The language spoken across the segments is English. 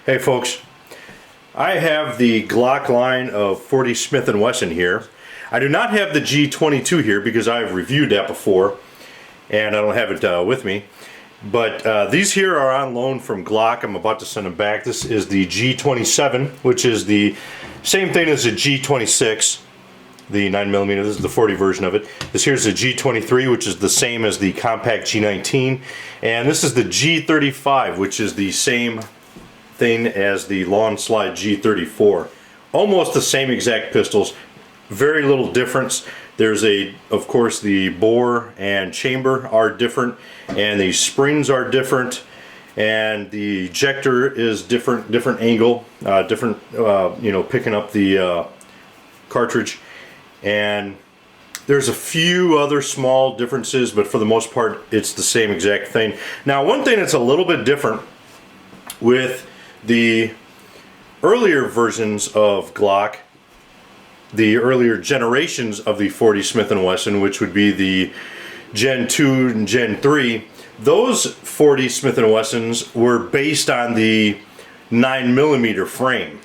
Hey folks, I have the Glock line of 40 Smith & Wesson here. I do not have the G22 here because I've reviewed that before and I don't have it with me. But these here are on loan from Glock. I'm about to send them back. This is the G27, which is the same thing as the G26, the 9mm. This is the 40 version of it. This here's the G23, which is the same as the compact G19. And this is the G35, which is the same thing as the long slide G34. Almost the same exact pistols, very little difference. There's of course the bore and chamber are different, and the springs are different, and the ejector is different angle, different picking up the cartridge, and there's a few other small differences, but for the most part it's the same exact thing. Now, one thing that's a little bit different with the earlier versions of Glock, the earlier generations of the 40 Smith & Wesson, which would be the Gen 2 and Gen 3, those 40 Smith & Wessons were based on the 9mm frame.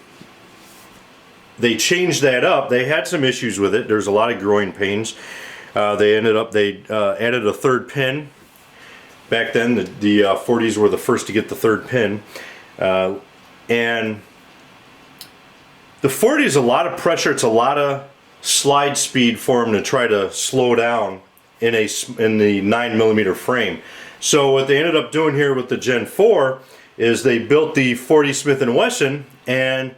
They changed that up. They had some issues with it. There's a lot of growing pains. They added a third pin. Back then, the 40s were the first to get the third pin. And the 40 is a lot of pressure. It's a lot of slide speed for them to try to slow down in the 9mm frame. So what they ended up doing here with the Gen 4 is they built the 40 Smith & Wesson and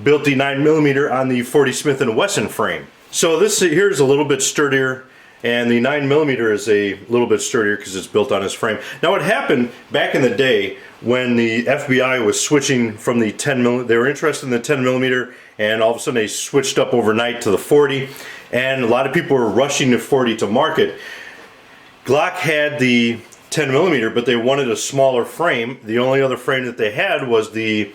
built the 9mm on the 40 Smith & Wesson frame. So this here's a little bit sturdier, and the 9mm is a little bit sturdier because it's built on this frame. Now, what happened back in the day when the FBI was switching from the 10mm, they were interested in the 10mm, and all of a sudden they switched up overnight to the 40, and a lot of people were rushing the 40 to market. Glock had the 10mm, but they wanted a smaller frame. The only other frame that they had was the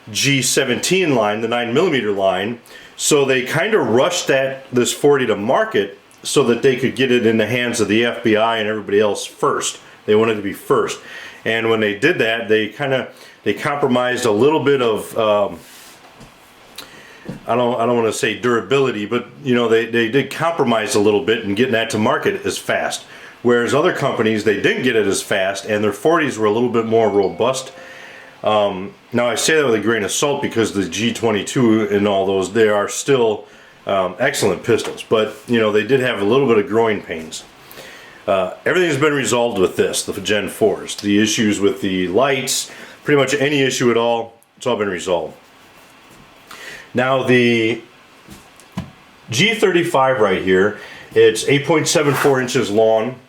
G17 line, the 9mm line, so they kind of rushed this 40 to market so that they could get it in the hands of the FBI and everybody else first. They wanted to be first. And when they did that, they compromised a little bit of I don't want to say durability, but they did compromise a little bit in getting that to market as fast. Whereas other companies, they didn't get it as fast, and their 40s were a little bit more robust. Now, I say that with a grain of salt because the G22 and all those, they are still excellent pistols, but they did have a little bit of growing pains. Everything's been resolved with this, the Gen 4s. The issues with the lights, pretty much any issue at all, it's all been resolved. Now, the G35 right here, it's 8.74 inches long,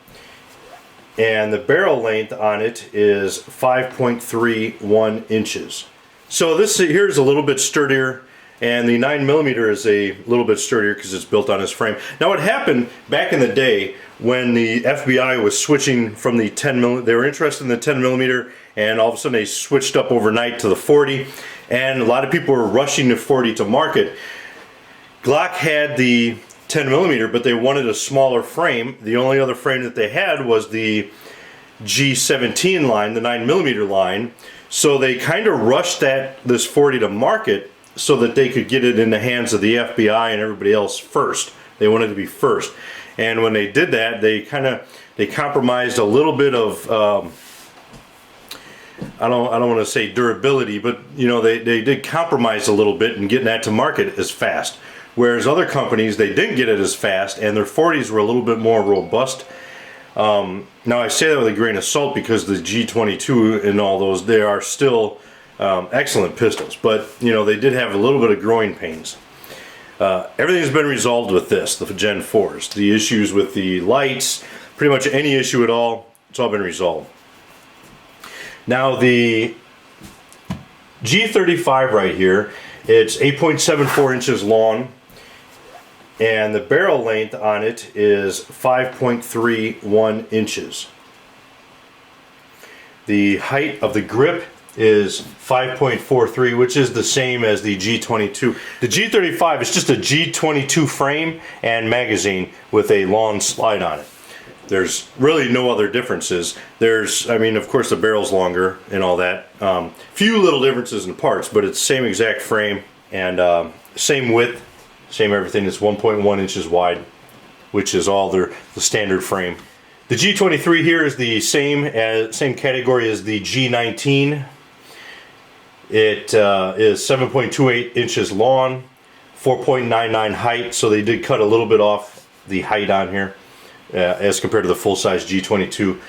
and the barrel length on it is 5.31 inches. So this here's a little bit sturdier, and the 9mm is a little bit sturdier because it's built on this frame. Now, what happened back in the day when the FBI was switching from the 10mm, they were interested in the 10mm, and all of a sudden they switched up overnight to the 40, and a lot of people were rushing the 40 to market. Glock had the 10mm, but they wanted a smaller frame. The only other frame that they had was the G17 line, the 9mm line, so they kind of rushed this 40 to market so that they could get it in the hands of the FBI and everybody else first. They wanted to be first. And when they did that, they compromised a little bit of I don't want to say durability, but they did compromise a little bit in getting that to market as fast. Whereas other companies, they didn't get it as fast, and their 40s were a little bit more robust. Now, I say that with a grain of salt because the G22 and all those, they are still excellent pistols, but they did have a little bit of growing pains. Everything's been resolved with this, the Gen 4s. The issues with the lights, pretty much any issue at all, it's all been resolved. Now, the G35 right here, it's 8.74 inches long, and the barrel length on it is 5.31 inches. The height of the grip is 5.43, which is the same as the G22. The G35 is just a G22 frame and magazine with a long slide on it. There's really no other differences. There's, I mean, of course the barrel's longer and all that. Few little differences in parts, but it's same exact frame and same width, same everything. It's 1.1 inches wide, which is all the standard frame. The G23 here is the same category as the G19. It is 7.28 inches long, 4.99 height, so they did cut a little bit off the height on here as compared to the full-size G22.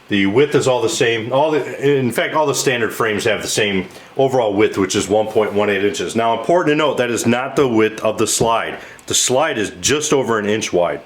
The width is all the same. In fact, all the standard frames have the same overall width, which is 1.18 inches. Now, important to note, that is not the width of the slide. The slide is just over an inch wide.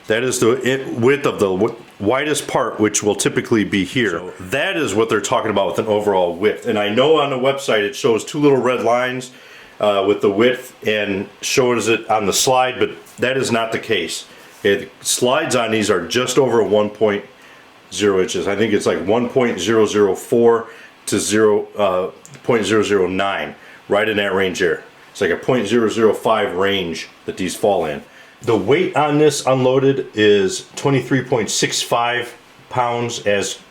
That is the width of the widest part, which will typically be here. So that is what they're talking about with an overall width. And I know on the website it shows two little red lines with the width and shows it on the slide, but that is not the case. Okay, the slides on these are just over 1.0 inches. I think it's like 1.004 to 0.009, right in that range there. It's like a 0.005 range that these fall in. The weight on this unloaded is 23.65 pounds,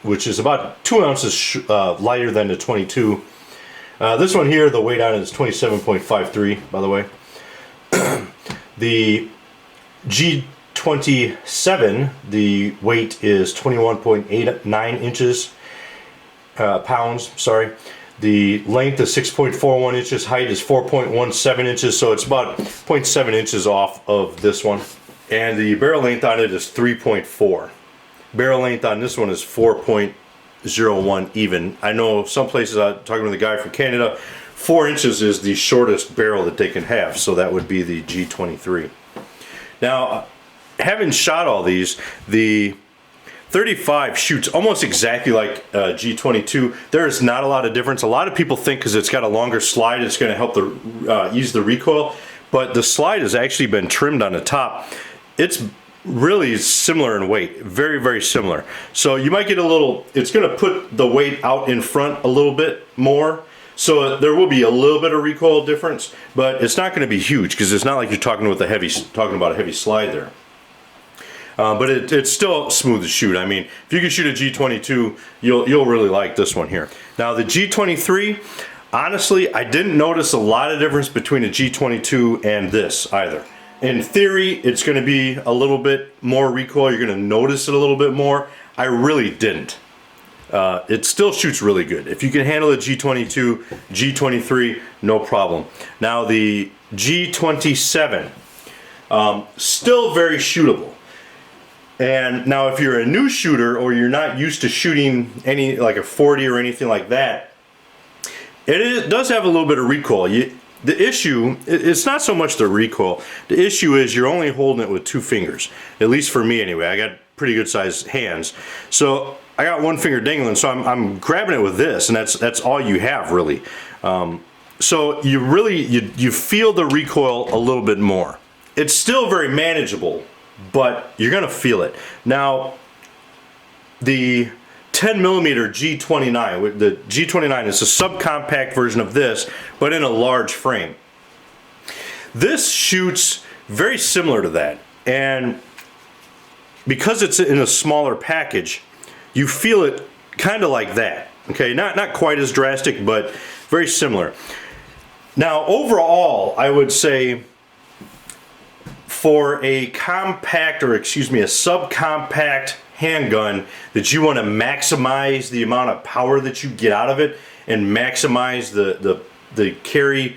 which is about 2 ounces lighter than the 22. This one here, the weight on it is 27.53, by the way. The G27, the weight is 21.89 inches, pounds, sorry. The length is 6.41 inches, height is 4.17 inches, so it's about 0.7 inches off of this one. And the barrel length on it is 3.4. Barrel length on this one is 4.01 even. I know some places, I'm talking to the guy from Canada, 4 inches is the shortest barrel that they can have, so that would be the G23. Now, having shot all these, the 35 shoots almost exactly like G22. There is not a lot of difference. A lot of people think because it's got a longer slide, it's going to help ease the recoil, but the slide has actually been trimmed on the top. It's really similar in weight, very, very similar. So you might get a little, it's going to put the weight out in front a little bit more. So there will be a little bit of recoil difference, but it's not going to be huge because it's not like you're talking about a heavy slide there. But it's still smooth to shoot. I mean, if you can shoot a G22, you'll really like this one here. Now the G23, honestly, I didn't notice a lot of difference between a G22 and this either. In theory, it's going to be a little bit more recoil. You're going to notice it a little bit more. I really didn't. It still shoots really good. If you can handle a G22, G23, no problem. Now the G27, still very shootable. And now if you're a new shooter or you're not used to shooting any like a 40 or anything like that, it does have a little bit of recoil. The issue, it's not so much the recoil. The issue is you're only holding it with 2 fingers. At least for me anyway. I got pretty good sized hands. So I got 1 finger dangling, so I'm grabbing it with this, and that's all you have really. So you feel the recoil a little bit more. It's still very manageable, but you're gonna feel it. Now, the 10mm G29, the G29 is a subcompact version of this, but in a large frame. This shoots very similar to that, and because it's in a smaller package, you feel it kind of like that. Okay, not quite as drastic, but very similar. Now, overall, I would say, for a compact, or excuse me, a subcompact handgun that you want to maximize the amount of power that you get out of it and maximize the carry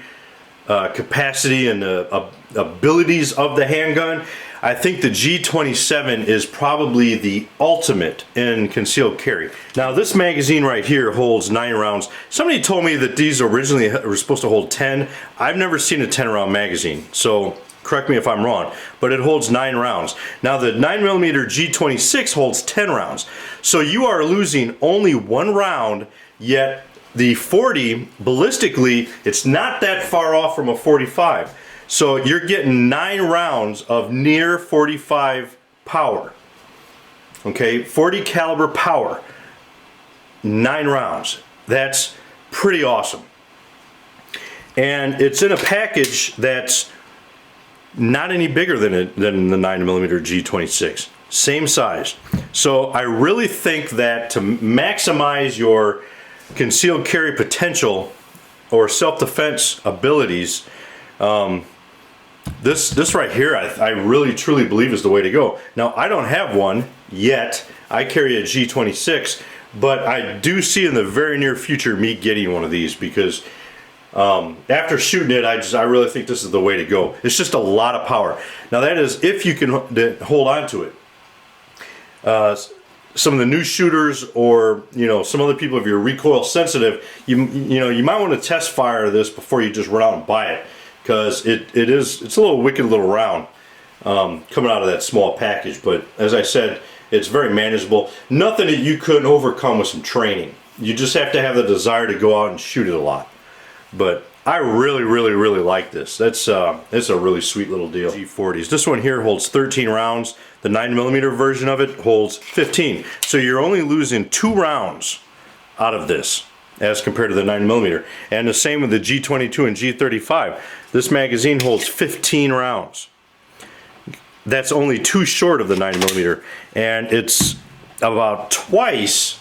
capacity and the abilities of the handgun, I think the G27 is probably the ultimate in concealed carry. Now this magazine right here holds 9 rounds. Somebody told me that these originally were supposed to hold 10. I've never seen a 10 round magazine, so correct me if I'm wrong, but it holds 9 rounds. Now the 9mm G26 holds 10 rounds. So you are losing only 1 round, yet the 40, ballistically, it's not that far off from a 45. So you're getting 9 rounds of near 45 power. Okay, 40 caliber power, 9 rounds. That's pretty awesome. And it's in a package that's not any bigger than the 9mm G26. Same size. So I really think that to maximize your concealed carry potential or self-defense abilities, this right here I really truly believe is the way to go. Now I don't have one yet. I carry a G26, but I do see in the very near future me getting one of these, because after shooting it, I really think this is the way to go. It's just a lot of power. Now that is if you can hold on to it. Some of the new shooters, or some other people, if you're recoil sensitive, you might want to test fire this before you just run out and buy it, because it's a little wicked little round coming out of that small package. But as I said, it's very manageable. Nothing that you couldn't overcome with some training. You just have to have the desire to go out and shoot it a lot. But I really like this. It's a really sweet little deal. G40s. This one here holds 13 rounds. The 9mm version of it holds 15. So you're only losing 2 rounds out of this as compared to the 9mm. And the same with the G22 and G35. This magazine holds 15 rounds. That's only 2 short of the 9mm, and it's about twice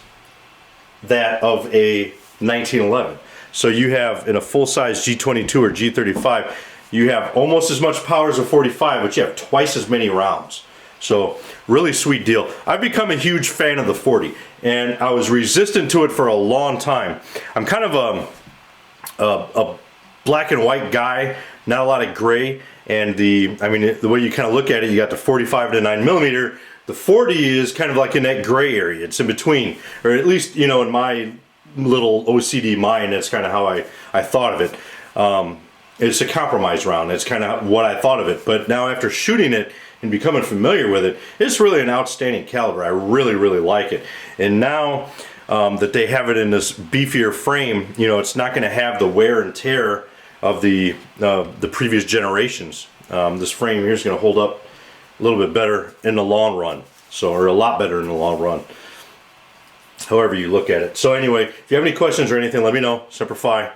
that of a 1911. So you have, in a full-size G22 or G35, you have almost as much power as a 45, but you have twice as many rounds. So really sweet deal. I've become a huge fan of the 40, and I was resistant to it for a long time. I'm kind of a black and white guy, not a lot of gray. And the way you kind of look at it, you got the 45 to 9mm. The 40 is kind of like in that gray area. It's in between, or at least in my little OCD mind, that's kind of how I thought of it. It's a compromise round. That's kind of what I thought of it. But now after shooting it and becoming familiar with it, it's really an outstanding caliber. I really like it. And now that they have it in this beefier frame, it's not going to have the wear and tear of the previous generations. This frame here is going to hold up a little bit better in the long run, or a lot better in the long run, however you look at it. So anyway, if you have any questions or anything, let me know. Semper Fi.